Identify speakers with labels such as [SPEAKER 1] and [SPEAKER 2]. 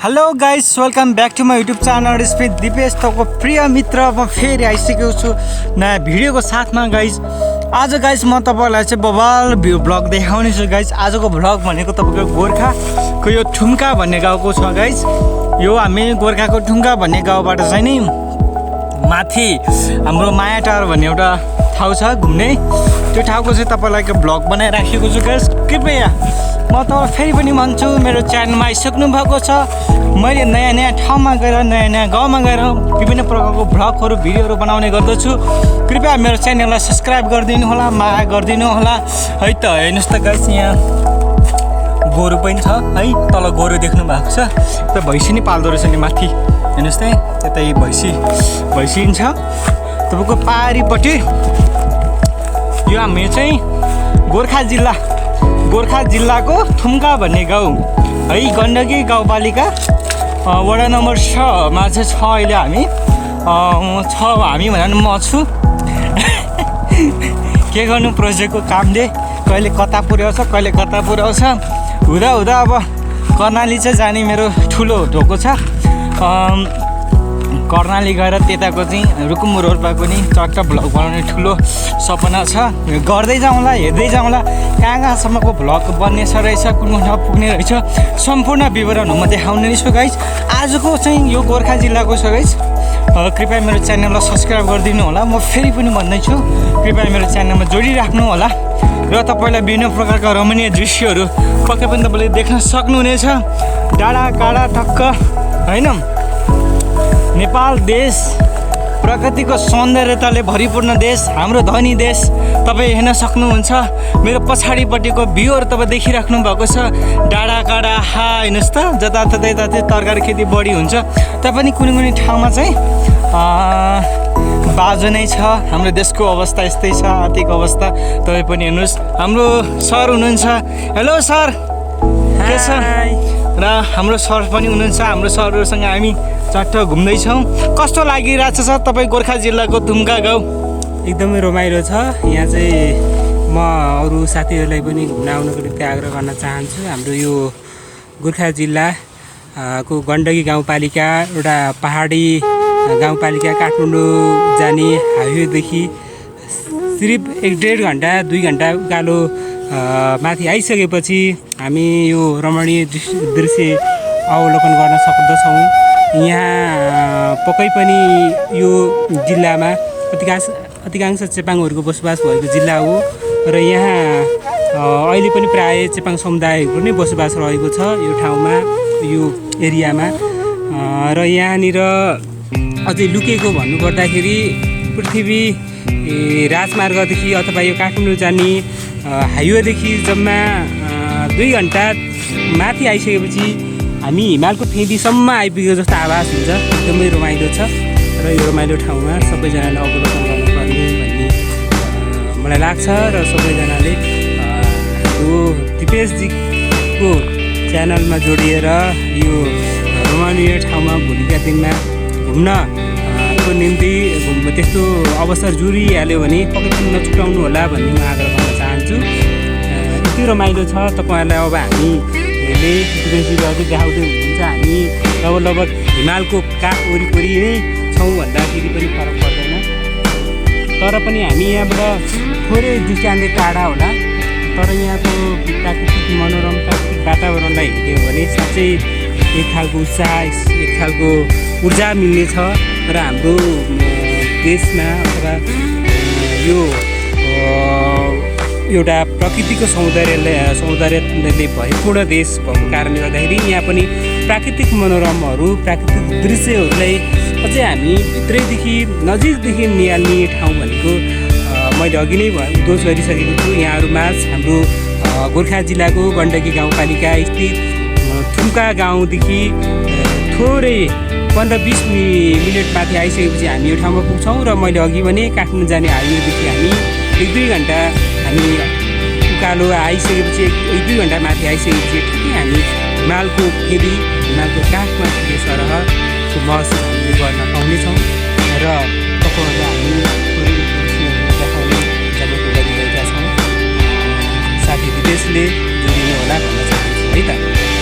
[SPEAKER 1] Hello guys, welcome back to my YouTube channel speed Dipesh तपाईँको प्रिय मित्र। म फेरि आइसकेको छु नयाँ भिडियोको साथमा गाइस। आज गाइस म तपाईँलाई चाहिँ बवाल भ्लग देखाउने छु गाइस। आजको भ्लग भनेको तपाईँको गोर्खाको यो थुम्का भन्ने गाउँको छ गाइस। यो हामी गोर्खाको थुम्का भन्ने गाउँबाट चाहिँ नि माथि हाम्रो माया टार भन्ने एउटा ठाउँ छ घुम्ने, त्यो ठाउँको चाहिँ तपाईँलाई भ्लग बनाइराखेको छु गाइस। कृपया म तपाईँ फेरि पनि भन्छु, मेरो च्यानलमा आइसक्नु भएको छ। मैले नयाँ नयाँ ठाउँमा गएर नयाँ नयाँ गाउँमा गएर विभिन्न प्रकारको भ्लगहरू भिडियोहरू बनाउने गर्दछु। कृपया मेरो च्यानललाई सब्सक्राइब गरिदिनु होला, माया गरिदिनु होला है त। हेर्नुहोस् त गाइस, यहाँ गोरु पनि छ है, तल गोरु देख्नु भएको छ। त भैँसी नै पाल्दो रहेछ नि माथि, हेर्नुहोस् त त्यतै भैँसी छ तपाईँको पारिपट्टि। यो हामी चाहिँ गोर्खा जिल्लाको थुम्का भन्ने गाउँ है, गण्डकी गाउँपालिका वडा नम्बर 6 मा चाहिँ छ। अहिले हामी भन्दा म छु। के गर्नु, प्रोजेक्टको कामले कहिले कता पुर्याउँछ हुँदा अब कर्णाली चाहिँ जाने मेरो ठुलो ढोको छ। कर्णाली गएर त्यताको चाहिँ रुकुम रोल्पाको नि चट्ट भ्लग बनाउने ठुलो सपना छ। गर्दै जाउँला, हेर्दै जाउँला कहाँसम्मको भ्लग बन्नेछ रहेछ, कुन ठाउँ पुग्ने रहेछ, सम्पूर्ण विवरण म देखाउने छु गाइस। आजको चाहिँ यो गोर्खा जिल्लाको छ गाइस। कृपया मेरो च्यानललाई सब्सक्राइब गरिदिनु होला। म फेरि पनि भन्दैछु, कृपया मेरो च्यानलमा जोडिराख्नु होला र तपाईँलाई विभिन्न प्रकारका रमणीय दृश्यहरू पक्कै पनि तपाईँले देख्न सक्नुहुनेछ। डाँडा काँडा टक्क होइन, नेपाल देश प्रकृतिको सौन्दर्यताले भरिपूर्ण देश, हाम्रो धनी देश तपाईँ हेर्न सक्नुहुन्छ। मेरो पछाडिपट्टिको भ्यूहरू तपाईँ देखिराख्नु भएको छ। डाँडा काँडा हेर्नुहोस् त, जताततै तरकारी खेती बढी हुन्छ। पनि कुनै ठाउँमा चाहिँ बाजो नै छ। हाम्रो देशको अवस्था यस्तै छ, आर्थिक अवस्था। तपाईँ पनि हेर्नुहोस्, हाम्रो सर हुनुहुन्छ। हेलो सर, के छ? र हाम्रो सर पनि हुनुहुन्छ। हाम्रो सरहरूसँग हामी चट्ट घुम्दैछौँ। कस्तो लागिरहेछ सर तपाईँ गोर्खा जिल्लाको थुम्का गाउँ?
[SPEAKER 2] एकदमै रमाइलो छ। यहाँ चाहिँ म अरू साथीहरूलाई पनि घुम्न आउनको निम्ति आग्रह गर्न चाहन्छु। हाम्रो यो गोर्खा जिल्लाको गण्डकी गाउँपालिका एउटा पहाडी गाउँपालिका, काठमाडौँ जाने हाइवेदेखि सिर्फ 1-1.5 घन्टा 2 घन्टा उकालो माथि आइसकेपछि हामी यो रमणीय दृश्य अवलोकन गर्न सक्दछौँ। यहाँ पक्कै पनि यो जिल्लामा अधिकांश चेपाङहरूको बसोबास भएको जिल्ला हो र यहाँ अहिले पनि प्राय चेपाङ समुदायहरूको नै बसोबास रहेको छ यो ठाउँमा, यो एरियामा। र यहाँनिर अझै लुकेको भन्नुपर्दाखेरि पृथ्वी राजमार्गदेखि अथवा यो काठमाडौँ जाने हाइवेदेखि जम्मा 2 घन्टा माथि आइसकेपछि हामी हिमालको फेदीसम्म आइपुगेको जस्तो आभास हुन्छ। एकदमै रमाइलो छ र यो रमाइलो ठाउँमा सबैजनाले अवलोकन गर्नुपर्ने भन्ने मलाई लाग्छ। र सबैजनाले यो दिपेशजीको च्यानलमा जोडिएर यो रमणीय ठाउँमा भोलिका दिनमा घुम्नको निम्ति त्यस्तो अवसर जुरिहाल्यो भने पक्कै पनि नछुटाउनु होला भन्ने म आग्रह गर्न चाहन्छु। यति रमाइलो छ तपाईँहरूलाई। अब हामीले दिपेशजीले अझै देखाउँदै हुनुहुन्छ। हामी लगभग हिमालको काठ वरिपरि नै छौँ भन्दाखेरि पनि फरक पर्दैन। तर पनि हामी यहाँबाट थोरै डिस्टेन्सले टाढा होला, तर यहाँको प्राकृतिक मनोरम प्राकृतिक वातावरणलाई हेऱ्यो भने साँच्चै एक खालको उत्साह, एक खालको ऊर्जा मिल्ने छ। र हाम्रो देशमा अथवा यो एउटा प्रकृतिको सौन्दर्यले भरिपूर्ण देश भएको कारणले गर्दाखेरि यहाँ पनि प्राकृतिक मनोरमहरू, प्राकृतिक दृश्यहरूलाई अझै हामी भित्रैदेखि नजिकदेखि निहाल्ने ठाउँ भनेको मैले अघि नै उद्घोष गरिसकेको छु। यहाँहरूमाझ हाम्रो गोर्खा जिल्लाको गण्डकी गाउँपालिका स्थित थुम्का गाउँदेखि थोरै 15-20 मिनट माथि आइसकेपछि हामी यो ठाउँमा पुग्छौँ। र मैले अघि भने काठमाडौँ जाने हाइवेदेखि हामी 1-2 घन्टा हामी उकालो आइसकेपछि 1-2 घन्टा माथि आइसकेपछि ठिकै हामी हिमालको फेदी, हिमालको काठमा पुगे सरहको महसुस हामीले गर्न पाउनेछौँ। र तपाईँहरूलाई हामी देखाउने जग्गाको गरिरहेका छौँ। साथी विदेशले जोडिनु होला भन्न चाहन्छु है त।